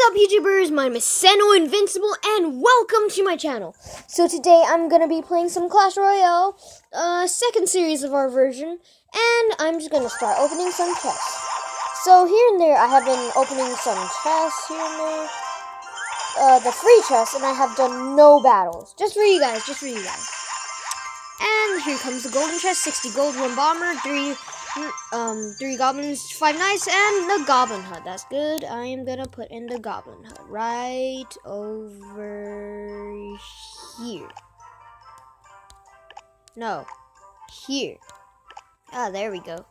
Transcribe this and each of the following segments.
up, YouTubers? My name is Seno Invincible, and welcome to my channel. So today I'm gonna be playing some Clash Royale, second series of our version, and I'm just gonna start opening some chests. So here and there, I have been opening some chests here and there, the free chests, and I have done no battles. Just for you guys, And here comes the golden chest: 60 gold, 1 bomber, 3 goblins, 5 knights, and the goblin hut. That's good. I am gonna put in the goblin hut right over here. No, here. Ah, there we go.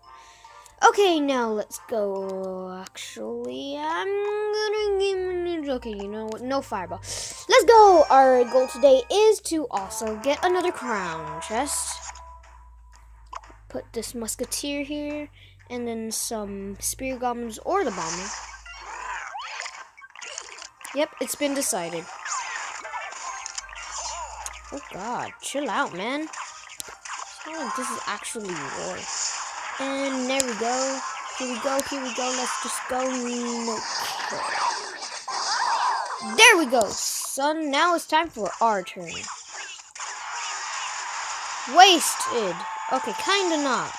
Okay, now let's go. Actually, I'm gonna give me... Okay, you know what? No fireball. Let's go! Our goal today is to also get another crown chest. Put this musketeer here, and then some spear goblins or the bomber. Yep, it's been decided. Oh god, chill out, man. It's not like this is actually war. And there we go. Here we go. Let's just go. Okay. There we go, son. Now it's time for our turn. Wasted. Okay, kinda not.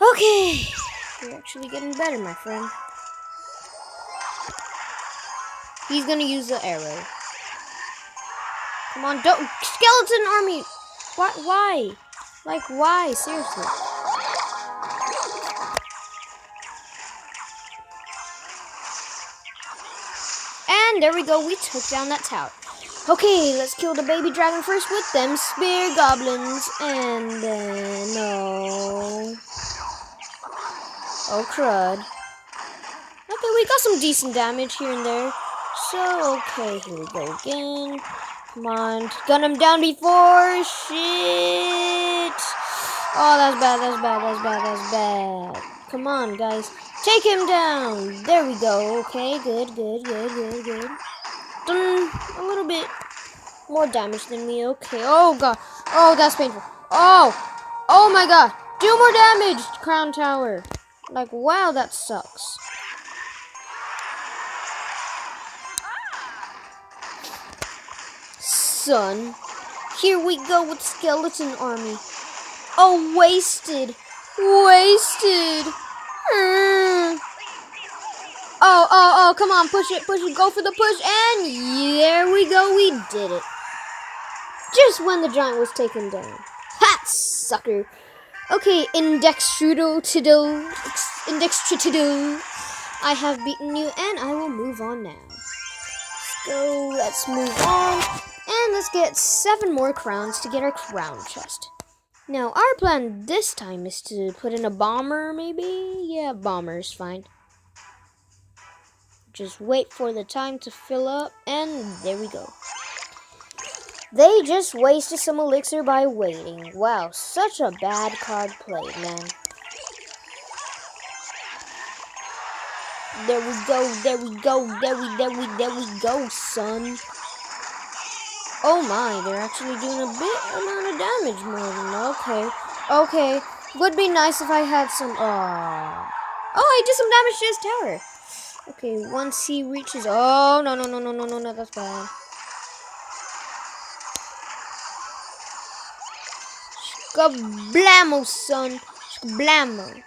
Okay. You're actually getting better, my friend. He's gonna use the arrow. Come on, don't. Skeleton army. Why? Like, why? Seriously. And there we go. We took down that tower. Okay, let's kill the baby dragon first with them spear goblins. And then... no. Oh, crud. Okay, we got some decent damage here and there. So, okay, here we go again. Come on, gun him down before. Shit. Oh, that's bad. Come on, guys. Take him down. There we go. Okay, good. Done a little bit more damage than me. Okay. Oh, God. Oh, that's painful. Oh, my God. Do more damage, Crown Tower. Like, wow, that sucks. Son, here we go with skeleton army. Oh, wasted. Oh, come on, push it, go for the push, and there we go, we did it. Just when the giant was taken down. Ha, sucker. Okay, Indextrito. I have beaten you, and I will move on now. Let's move on. And let's get 7 more crowns to get our crown chest. Now, our plan this time is to put in a bomber, maybe? Yeah, bomber is fine. Just wait for the time to fill up, and there we go. They just wasted some elixir by waiting. Wow, such a bad card play, man. There we go, son. Oh my, they're actually doing a bit amount of damage more than okay. Would be nice if I had some. Oh, I did some damage to his tower. Okay, once he reaches. Oh no, that's bad. Skablamo, son. Skablamo.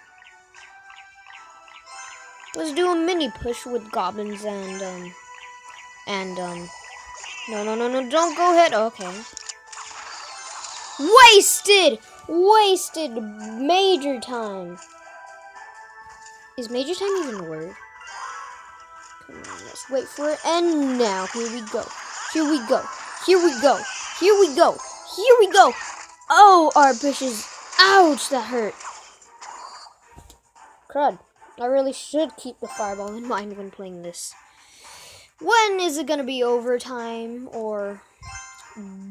Let's do a mini push with goblins and No, don't go ahead. Okay. Wasted major time. Is major time even a word? Come on, let's wait for it. And now, here we go. Oh, our bushes. Ouch, that hurt. Crud. I really should keep the fireball in mind when playing this. When is it gonna be overtime or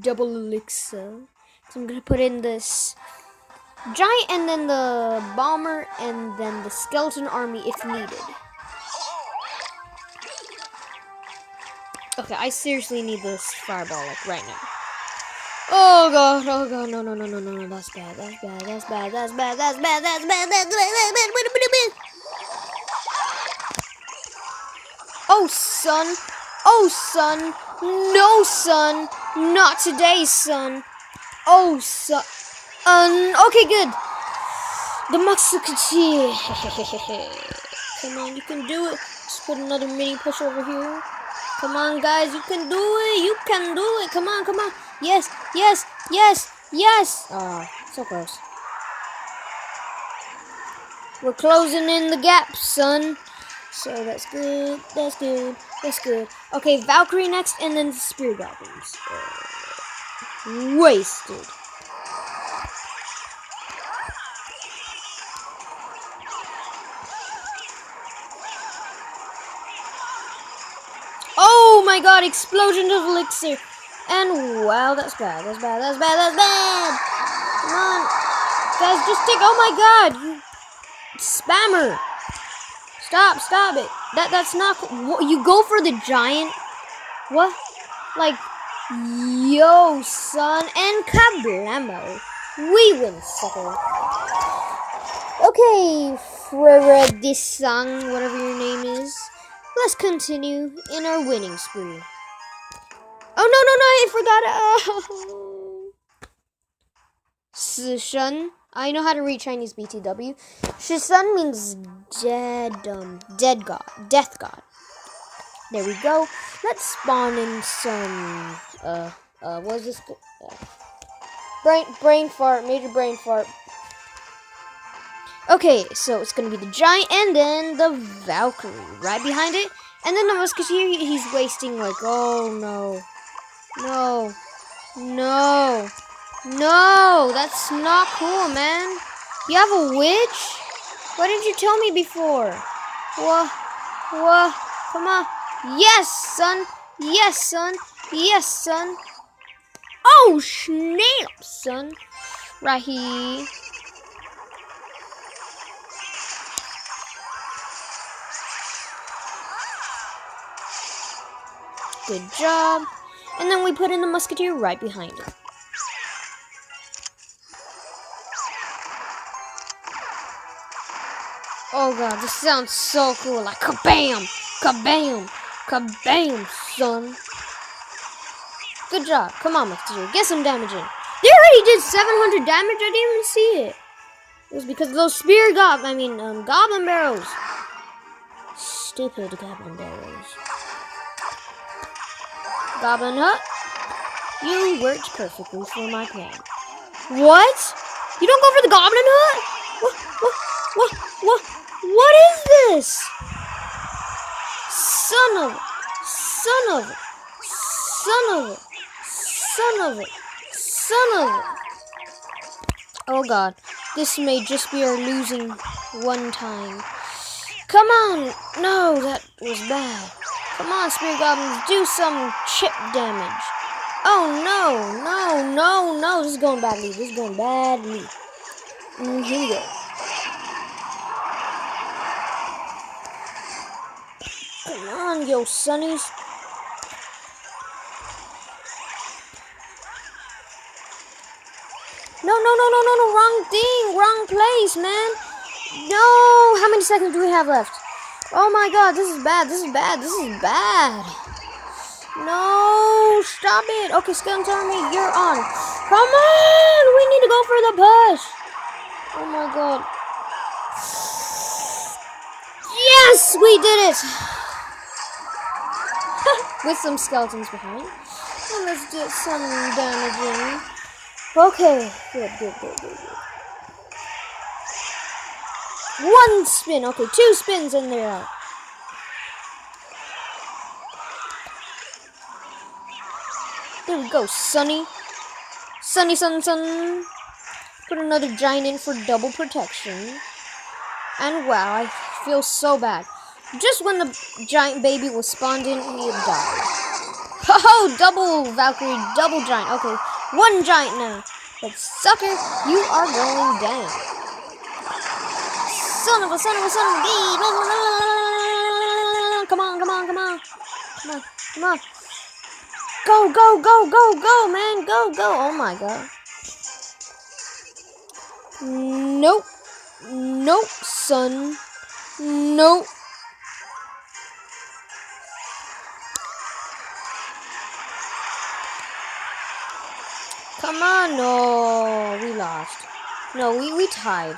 double elixir? So I'm gonna put in this giant and then the bomber and then the skeleton army if needed. Okay, I seriously need this fireball like right now. Oh god, no, that's bad. Oh, son. Oh, son. No, son. Not today, son. Oh, son. Okay, good. The Musketeer. Come on, you can do it. Let's put another mini push over here. Come on, guys. You can do it. You can do it. Come on, come on. Yes, yes, yes, yes. Oh, so close. We're closing in the gap, son. So that's good. That's good. That's good. Okay, Valkyrie next, and then Spear Goblins. Wasted. Oh my god, explosion of elixir. And wow, that's bad. That's bad. That's bad. That's bad. Come on. Guys, just take. Oh my god. You spammer. Stop it. That's not. You go for the giant. What? Like, yo, son. And kablamo. We win, sucker. Okay, Fredisang, whatever your name is. Let's continue in our winning spree. Oh, no, I forgot. Shishan. I know how to read Chinese BTW. Shishan means dead god, death god. There we go. Let's spawn in some, what is this? Brain fart, major brain fart. Okay, so it's gonna be the giant and then the Valkyrie right behind it. And then the Musketeer, he's wasting like, oh no. No, that's not cool, man. You have a witch? Why didn't you tell me before? What? Come on. Yes, son. Yes, son. Yes, son. Oh, snap, son. Right here. Good job. And then we put in the Musketeer right behind it. Oh god, this sounds so cool. Like kabam, kabam, kabam, son. Good job. Come on, Musketeer. Get some damage in. They already did 700 damage. I didn't even see it. It was because of those goblin barrels. Stupid goblin barrels. Goblin hut. You worked perfectly for my plan. What? You don't go for the goblin hut? What is this? Son of it. Oh god, this may just be our losing one time. Come on, no, that was bad. Come on, Spirit Goblins, do some chip damage. Oh no, this is going badly, Here we go. Come on, yo, sonnies. No, wrong thing, wrong place, man. No, how many seconds do we have left? Oh my god, this is bad. No, stop it. Okay, Skeleton Army, you're on. Come on, we need to go for the push. Oh my god. Yes, we did it. With some skeletons behind. And let's get some damage in. Okay, good. One spin. Okay, 2 spins and they're out. There we go, Sunny. Sunny. Put another giant in for double protection. And wow, I feel so bad. Just when the giant baby was spawned in, he had died. Oh, double Valkyrie, double giant. Okay, 1 giant now. But sucker, you are going down. Son of a bee. Come on. Go, man. Go. Oh my god. Nope, son. Nope. Come on, no, we lost. No, we tied.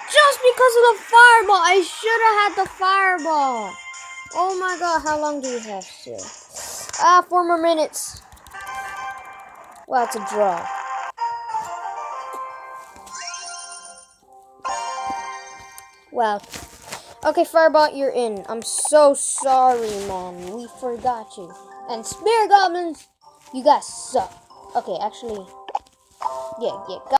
Just because of the fireball, I should have had the fireball. Oh my god, how long do we have still? 4 more minutes. Well, it's a draw. Well, okay, Fireball, you're in. I'm so sorry, man. We forgot you. And Spirit Goblins, you guys suck. Okay, actually, yeah,